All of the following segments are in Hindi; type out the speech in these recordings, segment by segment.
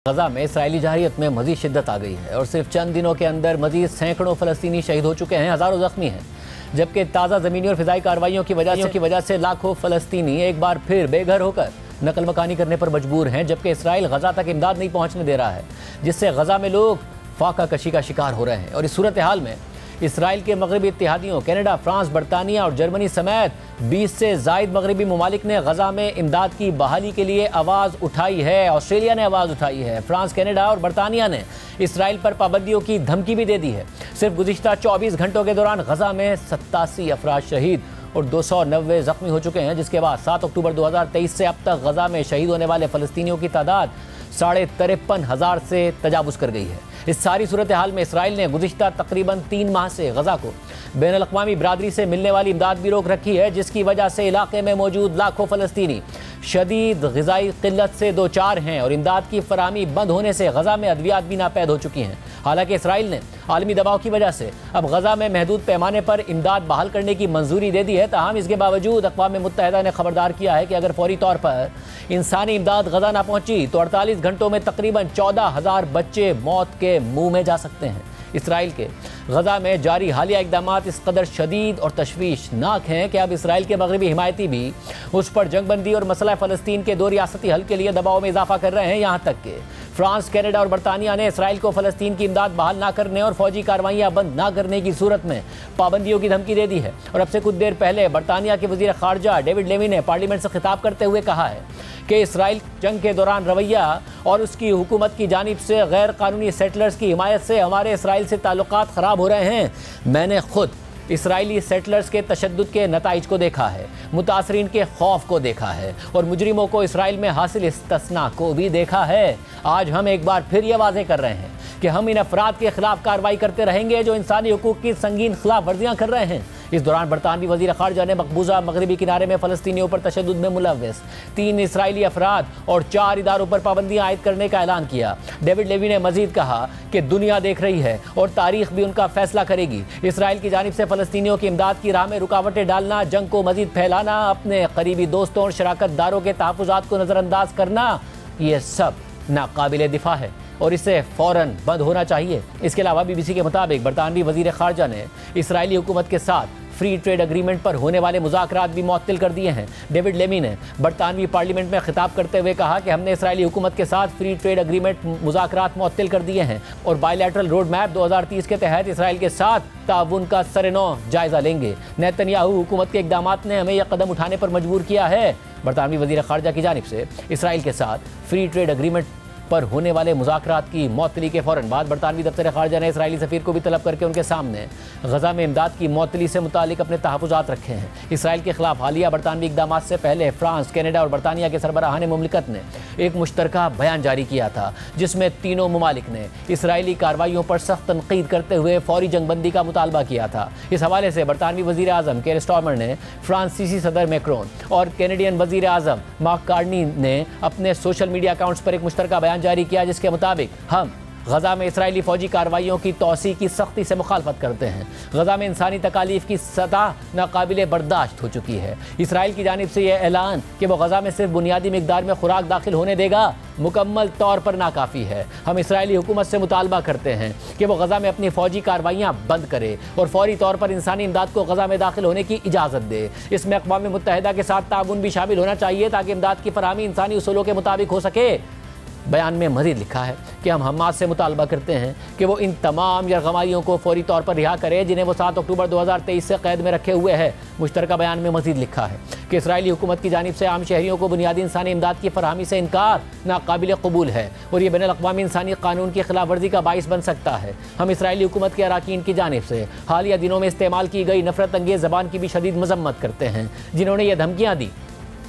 गजा में इसराइली जहारियत में मजीद शिद्दत आ गई है और सिर्फ चंद दिनों के अंदर मजीद सैकड़ों फ़लस्तीनी शहीद हो चुके हैं, हज़ारों ज़ख्मी हैं। जबकि ताज़ा ज़मीनी और फ़िज़ाई कार्रवाइयों की वजह से लाखों फ़लस्तीनी एक बार फिर बेघर होकर नकल मकानी करने पर मजबूर हैं। जबकि इसराइल गजा तक इमदाद नहीं पहुँचने दे रहा है, जिससे गजा में लोग फाका कशी का शिकार हो रहे हैं। और इस सूरत हाल में इसराइल के मगरबी इत्तेहादियों कनाडा, फ्रांस, बरतानिया और जर्मनी समेत 20 से ज़ायद मगरबी ममालिक ने गजा में इमदाद की बहाली के लिए आवाज़ उठाई है। ऑस्ट्रेलिया ने आवाज़ उठाई है। फ्रांस, कनाडा और बरतानिया ने इसराइल पर पाबंदियों की धमकी भी दे दी है। सिर्फ गुज़िश्ता 24 घंटों के दौरान गजा में 87 अफराद शहीद और 290 ज़ख्मी हो चुके हैं, जिसके बाद 7 अक्टूबर 2023 से अब तक गजा में शहीद होने वाले फ़लस्तीनियों की तादाद 53,500 से तजावुज़ कर गई है। इस सारी सूरत हाल में इसराइल ने गुज़िश्ता तकरीबन 3 माह से गजा को बैनुल-अक़वामी बिरादरी से मिलने वाली इमदाद भी रोक रखी है, जिसकी वजह से इलाके में मौजूद लाखों फ़लस्तीनी शदीद ग़िज़ाई क़िल्लत से दो चार हैं और इमदाद की फराहमी बंद होने से गजा में अद्वियात भी नापैद हो चुकी हैं। हालांकि इसराइल ने आलमी दबाव की वजह से अब गजा में महदूद पैमाने पर इमदाद बहाल करने की मंजूरी दे दी है। ताहम इसके बावजूद अक़वाम मुत्तहिदा ने खबरदार किया है कि अगर फौरी तौर पर इंसानी इमदाद गजा ना पहुंची तो 48 घंटों में तकरीबन 14,000 बच्चे मौत के मुंह में जा सकते हैं। इसराइल के गजा में जारी हालिया इक़दामात इस कदर शदीद और तशवीशनाक हैं कि अब इसराइल के मगरबी हिमायती भी उस पर जंगबंदी और मसला फ़लस्तीन के 2 रियासती हल के लिए दबाव में इजाफा कर रहे हैं। यहाँ तक कि फ्रांस, कनाडा और बरतानिया ने इसराइल को फ़लस्तीन की इमदाद बहाल ना करने और फौजी कार्रवाइयाँ बंद ना करने की सूरत में पाबंदियों की धमकी दे दी है। और अब से कुछ देर पहले बरतानिया के वज़ीर ख़ारजा डेविड लेवी ने पार्लियामेंट से खिताब करते हुए कहा है कि इसराइल जंग के दौरान रवैया और उसकी हुकूमत की जानिब से गैर कानूनी सेटलर्स की हिमायत से हमारे इसराइल से ताल्लुकात ख़राब हो रहे हैं। मैंने खुद इसराइली सेटलर्स के तशद्दुद के नताइज को देखा है, मुतासरीन के खौफ को देखा है और मुजरिमों को इसराइल में हासिल इस्तिस्ना को भी देखा है। आज हम एक बार फिर ये वाज़ेह कर रहे हैं कि हम इन अफराद के खिलाफ कार्रवाई करते रहेंगे जो इंसानी हुकूक की संगीन खिलाफ वर्जियाँ कर रहे हैं। इस दौरान बरतानवी वज़ीर ख़ारजा ने मकबूजा मगरबी किनारे में फ़लस्तीनियों पर तशद्दुद में मुलव्वस 3 इसराइली अफराद और 4 इदारों पर पाबंदियाँ आयद करने का ऐलान किया। डेविड लेवी ने मजीद कहा कि दुनिया देख रही है और तारीख भी उनका फैसला करेगी। इसराइल की जानिब से फ़लस्तीनियों की इमदाद की राह में रुकावटें डालना, जंग को मजीद फैलाना, अपने करीबी दोस्तों और शराकतदारों के तहफ़्फ़ुज़ात को नज़रअंदाज करना, ये सब नाकाबिले दिफा है और इसे फ़ौरन बंद होना चाहिए। इसके अलावा BBC के मुताबिक बरतानवी वज़ीर ख़ारजा ने इसराइली हुकूमत के साथ फ्री ट्रेड एग्रीमेंट पर होने वाले मुज़ाकरात भी मुअत्तल कर दिए हैं। डेविड लेवी ने बरतानवी पार्लियामेंट में खिताब करते हुए कहा कि हमने इसराइली हुकूमत के साथ फ्री ट्रेड एग्रीमेंट मुज़ाकरात मुअत्तल कर दिए हैं और बायलैटरल रोड मैप 2030 के तहत इसराइल के साथ ताउन का सरेनौ जायज़ा लेंगे। नेतन्याहू हुकूमत के इक़दामात ने हमें यह कदम उठाने पर मजबूर किया है। बरतानवी वज़ीर ख़ारजा की जानिब से इसराइल के साथ फ्री ट्रेड एग्रीमेंट पर होने वाले मुज़ाकरात की मुअत्तली के फ़ौरन बाद बरतानवी दफ्तर ख़ारजा ने इसराइली सफ़ीर को भी तलब करके उनके सामने गजा में इमदाद की मुअत्तली से मुतालिक अपने तहफ़्फ़ुज़ात रखे हैं। इसराइल के खिलाफ हालिया बरतानवी इक़दामात से पहले फ्रांस, कनाडा और बरतानिया के सरबराहान मुमलिकत ने एक मुश्तरका बयान जारी किया था, जिसमें तीनों ममालिक ने इसराइली कार्रवाइयों पर सख्त तनक़ीद करते हुए फौरी जंगबंदी का मुतालबा किया था। इस हवाले से बरतानवी वज़ीर आज़म केयर स्टारमर ने फ्रांसीसी सदर मैक्रोन और कैनेडियन वज़ीर आज़म मार्क कार्नी ने अपने सोशल मीडिया अकाउंट्स पर एक मुश्तरका बयान जारी किया, जिसके मुताबिक हम गजा में इसराइली फौजी कार्रवाइयों की तौसी की सख्ती से मुखालफत करते हैं। गजा में इंसानी तकालीफ की सतह नाकाबिले बर्दाश्त हो चुकी है। इसराइल की जानिब से यह ऐलान कि वो गजा में सिर्फ बुनियादी मिकदार में खुराक दाखिल होने देगा मुकम्मल तौर पर नाकाफ़ी है। हम इसराइली हुकूमत से मुतालबा करते हैं कि वो गजा में अपनी फौजी कार्रवाइयाँ बंद करे और फौरी तौर पर इंसानी इमदाद को गजा में दाखिल होने की इजाज़त दे। इसमें अक़वाम मुत्तहिदा के साथ ताउन भी शामिल होना चाहिए ताकि इमदाद की फराहमी इंसानी उसूलों के मुताबिक हो सके। बयान में मज़ीद लिखा है कि हम हमास से मुतालबा करते हैं कि वो इन तमाम यरगमारियों को फौरी तौर पर रिहा करे जिन्हें वो 7 अक्टूबर 2023 से कैद में रखे हुए है। मुश्तरका बयान में मज़ीद लिखा है कि इसराइली हुकूमत की जानिब से आम शहरियों को बुनियादी इंसानी इमदाद की फराहमी से इनकार नाकाबिल कबूल है और ये बैनुल-अक़वामी इंसानी कानून की खिलाफ वर्जी का बाइस बन सकता है। हम इसराइली हुकूमत के अराकीन की जानिब से हालिया दिनों में इस्तेमाल की गई नफरत अंगेज़ ज़बान की भी शदीद मज़म्मत करते हैं, जिन्होंने ये धमकियाँ दी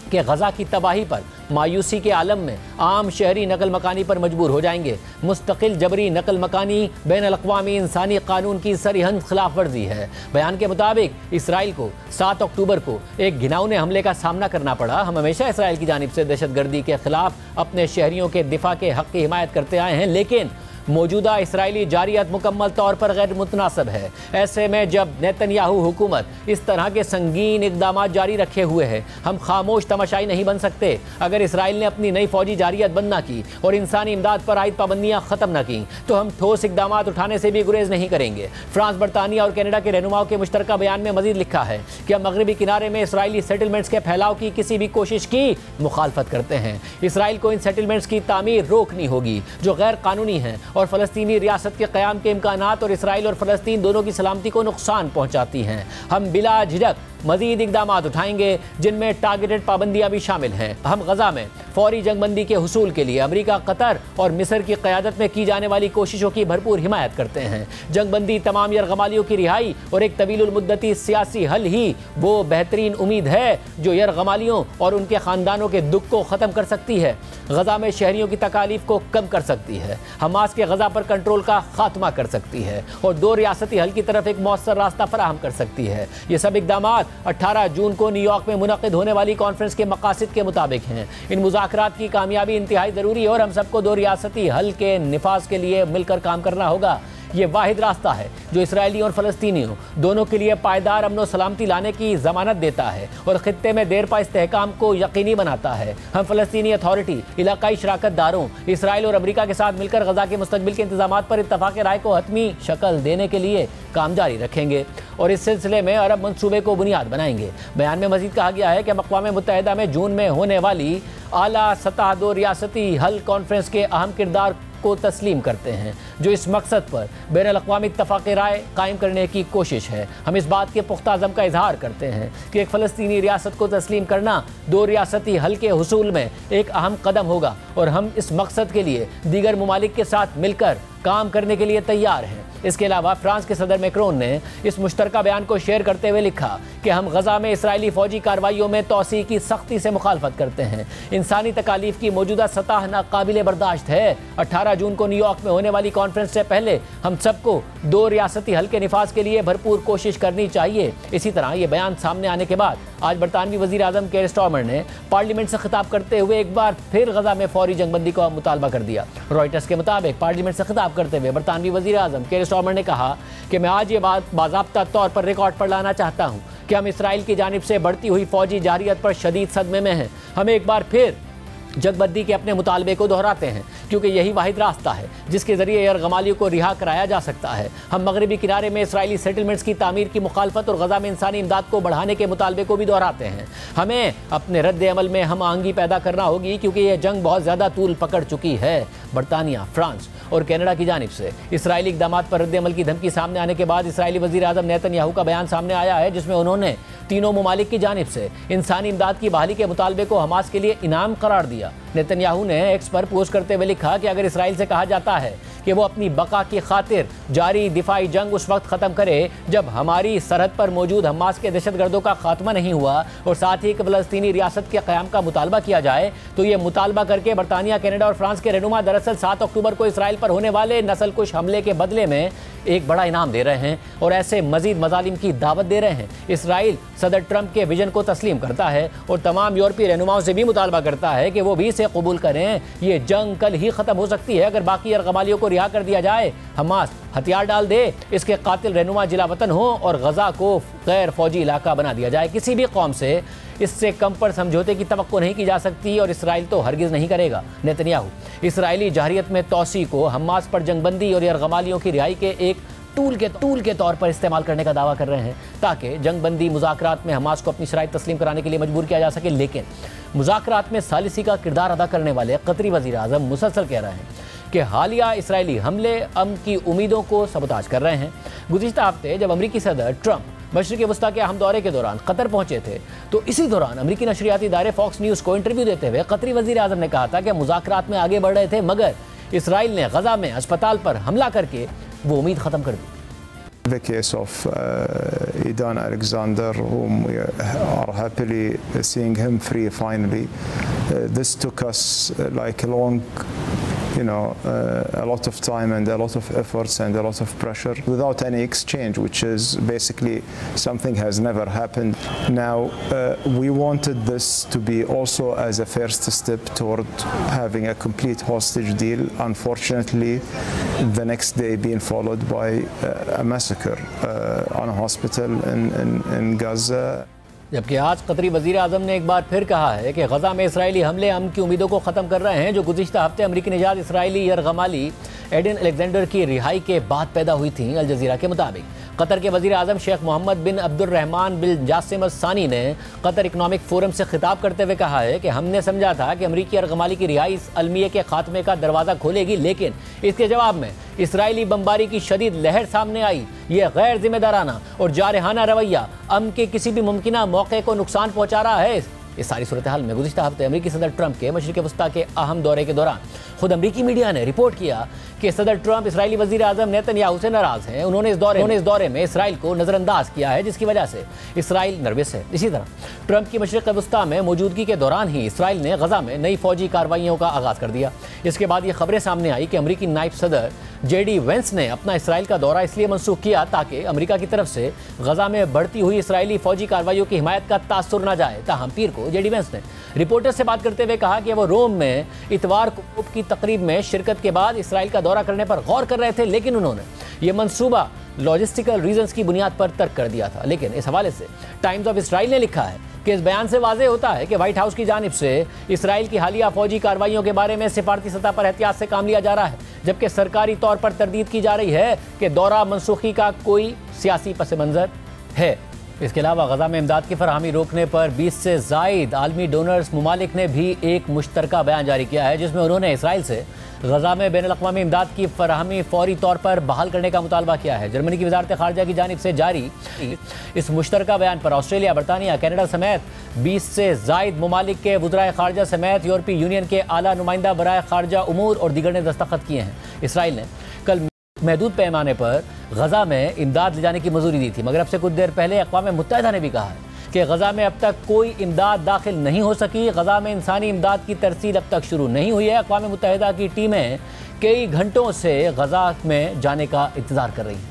कि गजा की तबाही पर मायूसी के आलम में आम शहरी नकल मकानी पर मजबूर हो जाएंगे। मुस्तकिल जबरी नकल मकानी बैनुल-अक़वामी इंसानी कानून की सरहद खिलाफ वर्जी है। बयान के मुताबिक इसराइल को 7 अक्टूबर को एक घिनौने हमले का सामना करना पड़ा। हम हमेशा इसराइल की जानिब से दहशतगर्दी के खिलाफ अपने शहरियों के दिफा के हक़ की हिमायत करते आए हैं, लेकिन मौजूदा इसराइली जारियत मुकम्मल तौर पर गैर मुतनासिब है। ऐसे में जब नेतन्याहू हुकूमत इस तरह के संगीन इक़दाम जारी रखे हुए है, हम खामोश तमाशाई नहीं बन सकते। अगर इसराइल ने अपनी नई फौजी जारियत बंद न की और इंसानी इमदाद पर आयद पाबंदियाँ ख़त्म न की तो हम ठोस इक़दाम उठाने से भी गुरेज नहीं करेंगे। फ्रांस, बरतानिया और कनाडा के रहनुमाओं के मुश्तरका बयान में मजीद लिखा है कि हम मगरबी किनारे में इसराइली सेटलमेंट्स के फैलाव की किसी भी कोशिश की मुखालफत करते हैं। इसराइल को इन सेटलमेंट्स की तामीर रोकनी होगी जो गैर कानूनी हैं और फ़लस्तीनी रियासत के क़याम के इम्कानात और इसराइल और फ़लस्तीन दोनों की सलामती को नुकसान पहुँचाती हैं। हम बिला झिझक मजीद इक़दाम उठाएंगे जिनमें टारगेटेड पाबंदियाँ भी शामिल हैं। हम गजा में फौरी जंगबंदी के हुसूल के लिए अमेरिका, कतर और मिस्र की क़यादत में की जाने वाली कोशिशों की भरपूर हिमायत करते हैं। जंगबंदी, तमाम यरगमालियों की रिहाई और एक तवील मुद्दती सियासी हल ही वो बेहतरीन उम्मीद है जो यरगमालियों और उनके ख़ानदानों के दुख को ख़त्म कर सकती है, गजा में शहरियों की तकालीफ को कम कर सकती है, हमास के गजा पर कंट्रोल का खात्मा कर सकती है और 2 रियासती हल की तरफ एक मौसर रास्ता फराहम कर सकती है। ये सब इक़दाम 18 जून को न्यूयॉर्क में मुनक़िद होने वाली कॉन्फ्रेंस के मकासद के मुताबिक हैं। इन मुज़ाकरात की कामयाबी इंतहाई ज़रूरी है और हम सबको 2 रियासती हल के निफाज के लिए मिलकर काम करना होगा। ये वाहिद रास्ता है जो इसराइलियों और फ़लस्तीनियों दोनों के लिए पायदार अमन व सलामती लाने की ज़मानत देता है और ख़ित्ते में देरपा इस्तेहकाम को यकीनी बनाता है। हम फ़लस्तीनी अथॉरिटी, इलाकाई शराकत दारों, इसराइल और अमेरिका के साथ मिलकर गजा के मुस्तकबिल के इंतज़ामात पर इत्तफ़ाक़ राय को हतमी शक्ल देने के लिए काम जारी रखेंगे और इस सिलसिले में अरब मंसूबे को बुनियाद बनाएंगे। बयान में मज़ीद कहा गया है कि अक़वाम मुत्तहिदा में जून में होने वाली आला सतह 2 रियासती हल कॉन्फ्रेंस के अहम किरदार को तस्लीम करते हैं जो इस मकसद पर बैनुल-अक़वामी इत्तफ़ाक़ राय कायम करने की कोशिश है। हम इस बात के पुख्ता अज़म का इजहार करते हैं कि एक फ़लस्तीनी रियासत को तस्लीम करना 2 रियासती हल के हुसूल में एक अहम कदम होगा और हम इस मकसद के लिए दीगर ममालिक के साथ मिलकर काम करने के लिए तैयार हैं। इसके अलावा फ्रांस के सदर मैक्रोन ने इस मुश्तरका बयान को शेयर करते हुए लिखा कि हम गजा में इसराइली फ़ौजी कार्रवाइयों में तोसी की सख्ती से मुखालफत करते हैं। इंसानी तकालीफ की मौजूदा सतह नाकाबिले बर्दाश्त है। 18 जून को न्यूयॉर्क में होने वाली कॉन्फ्रेंस से पहले हम सबको 2 रियासती हल के निफाज के लिए भरपूर कोशिश करनी चाहिए। इसी तरह ये बयान सामने आने के बाद आज बरतानवी वज़ीर आज़म केयर स्टारमर ने पार्लियामेंट से खिताब करते हुए एक बार फिर गजा में फौरी जंगबंदी का मुतालबा कर दिया। रॉयटर्स के मुताबिक पार्लियामेंट से खिताब करते हुए बरतानवी वज़ीर आज़म केयर स्टारमर ने कहा कि मैं आज ये बात बाज़ाब्ता तौर पर रिकॉर्ड पर लाना चाहता हूँ कि हम इसराइल की जानिब से बढ़ती हुई फौजी जारियत पर शदीद सदमे में हैं। हम एक बार फिर जंगबंदी के अपने मुतालबे को दोहराते हैं क्योंकि यही वाहिद रास्ता है जिसके ज़रिए यरगमालियों को रिहा कराया जा सकता है। हम मगरबी किनारे में इसराइली सेटलमेंट्स की तामीर की मुखालफत और गजा में इंसानी इमदाद को बढ़ाने के मुतालबे को भी दोहराते हैं। हमें अपने रद्द अमल में हम आहंगी पैदा करना होगी क्योंकि यह जंग बहुत ज़्यादा तूल पकड़ चुकी है। बरतानिया, फ्रांस और कनाडा की जानिब से इसराइली इक़दामात पर रद्द अमल की धमकी सामने आने के बाद इसराइली वज़ीर आज़म नेतन्याहू का बयान सामने आया है जिसमें उन्होंने तीनों ममालिक की जानिब से इंसानी इमदाद की बहाली के मुतालबे को हमास के लिए इनाम करार दिया। नेतन्याहू ने एक्स पर पोस्ट करते हुए लिखा कि अगर इसराइल से कहा जाता है कि वो अपनी बका की खातिर जारी दिफाई जंग उस वक्त ख़त्म करे जब हमारी सरहद पर मौजूद हमास के दहशतगर्दों का खात्मा नहीं हुआ और साथ ही एक फ़लस्तीनी रियासत के क़याम का मुतालबा किया जाए, तो ये मुतालबा करके बरतानिया, कनाडा और फ्रांस के रहनुमा दरअसल 7 अक्टूबर को इसराइल पर होने वाले नस्लकुश हमले के बदले में एक बड़ा इनाम दे रहे हैं और ऐसे मजीद मजालिम की दावत दे रहे हैं। इसराइल सदर ट्रंप के विजन को तस्लीम करता है और तमाम यूरोपीय रहनुमाओं से भी मुतालबा करता है कि वो भी इसे कबूल करें। ये जंग कल ही ख़त्म हो सकती है अगर बाकी यरगमालियों को रिहा कर दिया जाए, हमास हथियार डाल दे, इसके कातिल रहनुमा जिला वतन हो और गजा को गैर फौजी इलाका बना दिया जाए। किसी भी कौम से इससे कम पर समझौते की तवक्को नहीं की जा सकती और इसराइल तो हरगिज़ नहीं करेगा। नेतन्याहू इसराइली जाहिरियत में तोसी को हमास पर जंगबंदी और यरगमालियों की रिहाई के एक टूल के तौर पर इस्तेमाल करने का दावा कर रहे हैं ताकि जंगबंदी मुज़ाकरात में हमास को अपनी शराइत तस्लीम कराने के लिए मजबूर किया जा सके। लेकिन मुज़ाकरात में सालिसी का किरदार अदा करने वाले कतरी वज़ीर आज़म मुसलसल कह रहे हैं कि हालिया इसराइली हमले अमन की उम्मीदों को सबताज कर रहे हैं। गुज़िश्ता हफ्ते जब अमरीकी सदर ट्रंप मशरिक़ वस्ता के अहम दौरे के दौरान कतर पहुंचे थे तो इसी दौरान अमरीकी नशरियाती इदारे फॉक्स न्यूज़ को इंटरव्यू देते हुए कतरी वज़ीर आज़म ने कहा था कि मुज़ाकरात में आगे बढ़ रहे थे मगर इसराइल ने गजा में अस्पताल पर हमला करके वो उम्मीद ख़त्म कर दी। The case of Idan Alexander, whom we are happily seeing him free finally. This took us like a long a lot of time and a lot of efforts and a lot of pressure without any exchange, which is basically something has never happened. Now, we wanted this to be also as a first step toward having a complete hostage deal. Unfortunately, the next day being followed by a massacre on a hospital in Gaza. जबकि आज कतरी वजीर आजम ने एक बार फिर कहा है कि गजा में इसराइली हमले अमन की उम्मीदों को ख़त्म कर रहे हैं जो गुज़िश्ता हफ्ते अमरीकी निजात इसराइली यरगमाली एडन अलेक्जेंडर की रिहाई के बाद पैदा हुई थी। अल जज़ीरा के मुताबिक कतर के वजीर आजम शेख मोहम्मद बिन अब्दुर्रहमान बिन जासिम सानी ने कतर इकनॉमिक फोरम से खिताब करते हुए कहा है कि हमने समझा था कि अमरीकी यरगमाली की रिहाई इस अलमिये के खात्मे का दरवाज़ा खोलेगी, लेकिन इसके जवाब में इसराइली बमबारी की शदीद लहर सामने आई। यह गैर जिम्मेदाराना और जारहाना रवैया अमन के किसी भी मुमकिना मौके को नुकसान पहुँचा रहा है। इस सारी सूरत हाल में गुज़िश्ता हफ्ते अमरीकी सदर ट्रंप के मशरिक़ वस्ता के अहम दौरे के दौरान खुद अमरीकी मीडिया ने रिपोर्ट किया कि सदर ट्रंप इसराइली वज़ीर आज़म नेतन्याहू से नाराज़ हैं। उन्होंने इस दौरे में इसराइल को नज़रअंदाज किया है, जिसकी वजह से इसराइल नर्वस है। इसी तरह ट्रंप की मशरिक़ वस्ता में मौजूदगी के दौरान ही इसराइल ने गजा में नई फौजी कार्रवाइयों का आगाज़ कर दिया। इसके बाद ये खबरें सामने आई कि अमरीकी नायब सदर JD वेंस ने अपना इसराइल का दौरा इसलिए मनसूख किया ताकि अमेरिका की तरफ से गजा में बढ़ती हुई इसराइली फौजी कार्रवाइयों की हिमायत का तासुर न जाए। ताहम पीर को JD वेंस ने रिपोर्टर से बात करते हुए कहा कि वो रोम में इतवार को की तकरीब में शिरकत के बाद इसराइल का दौरा करने पर गौर कर रहे थे, लेकिन उन्होंने ये मंसूबा लॉजिस्टिकल रीजंस की बुनियाद पर तर्क कर दिया था। लेकिन इस हवाले से टाइम्स ऑफ इसराइल ने लिखा है कि इस बयान से वाज़ेह होता है कि व्हाइट हाउस की जानिब से इसराइल की हालिया फौजी कार्रवाइयों के बारे में सिफारती सतह पर एहतियात से काम लिया जा रहा है, जबकि सरकारी तौर पर तरदीद की जा रही है कि दौरा मनसूखी का कोई सियासी पस मंज़र है। इसके अलावा गजा में इमदाद की फरहमी रोकने पर 20 से ज़ायद आलमी डोनर्स ममालिक ने भी एक मुश्तरका बयान जारी किया है, जिसमें उन्होंने इसराइल से गजा में बैनुल-अक़वामी इमदाद की फरहमी फौरी तौर पर बहाल करने का मुतालबा किया है। जर्मनी की वज़ारत ख़ारजा की जानिब से जारी इस मुश्तरका बयान पर ऑस्ट्रेलिया, बरतानिया, कनाडा समेत 20 से ज़ायद ममालिक के वज़राए ख़ारजा समेत यूरोपीय यूनियन के आला नुमाइंदा बराए ख़ारजा उमूर और दीगर ने दस्तखत किए हैं। इसराइल ने कल महदूद पैमाने पर गजा में इमदाद ले जाने की मंजूरी दी थी, मगर अब से कुछ देर पहले अक़वाम मुत्तहिदा ने भी कहा है कि गजा में अब तक कोई इमदाद दाखिल नहीं हो सकी। गजा में इंसानी इमदाद की तरसील अब तक शुरू नहीं हुई है। अक़वाम मुत्तहिदा की टीमें कई घंटों से गजा में जाने का इंतज़ार कर रही हैं।